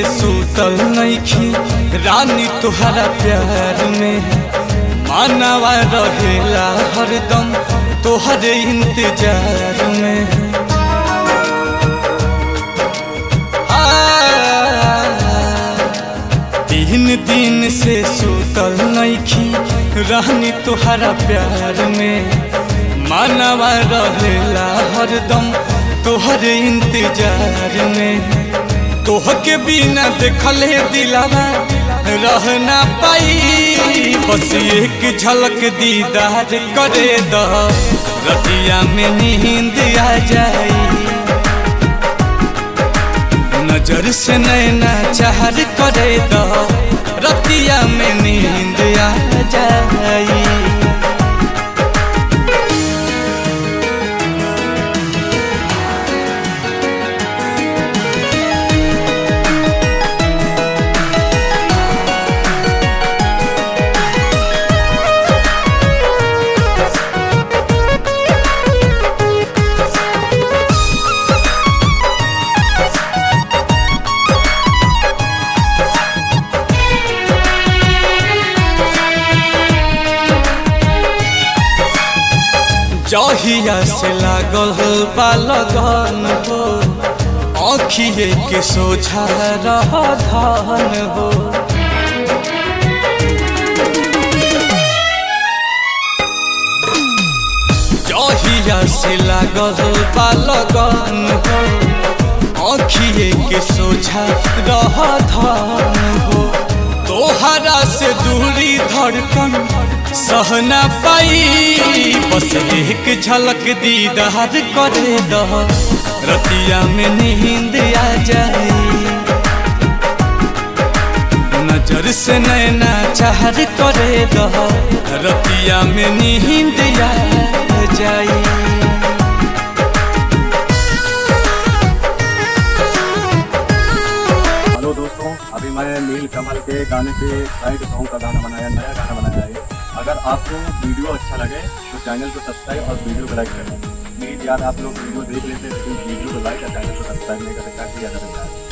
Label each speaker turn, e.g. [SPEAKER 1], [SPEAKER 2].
[SPEAKER 1] सूतल नइखी रानी तुहरा प्यार में, मानवा रहेला हरदम तोहरे इंतजार में। तीन दिन से सूतल नइखी रानी तुहरा प्यार में, मानवा रहेला हरदम तोहरे इंतजार में। तोहके बिना देखले दिलावा रह ना पाई, बस एक झलक दीदार करे द रतिया में नींद आ जाई। नजर से नैना चाहर करे द रतिया में नींद आ जाई। जहिया से लागल बा लगन हो, आँखिए के सोझा रह धन हो। जहिया से लागल बा लगन हो, आँखिए के सोझा रह धन हो। तोहरा से दूरी धड़कन सह ना पाई, बस एक झलक दीदार करे द रतिया में नींद आ जाई। नजर से नैना चाहर करे द रतिया में नींद आ जाई।
[SPEAKER 2] हेलो दोस्तों, अभी मैं नील कमल के गाने पे साइड सॉन्ग का गाना बनाया, नया गाना बनाया है। अगर आपको वीडियो अच्छा लगे तो चैनल को सब्सक्राइब और वीडियो को लाइक करें। प्लीज़ यार, आप लोग वीडियो देख लेते हैं लेकिन वीडियो को लाइक और चैनल को सब्सक्राइब नहीं करते, क्या किया जाता है।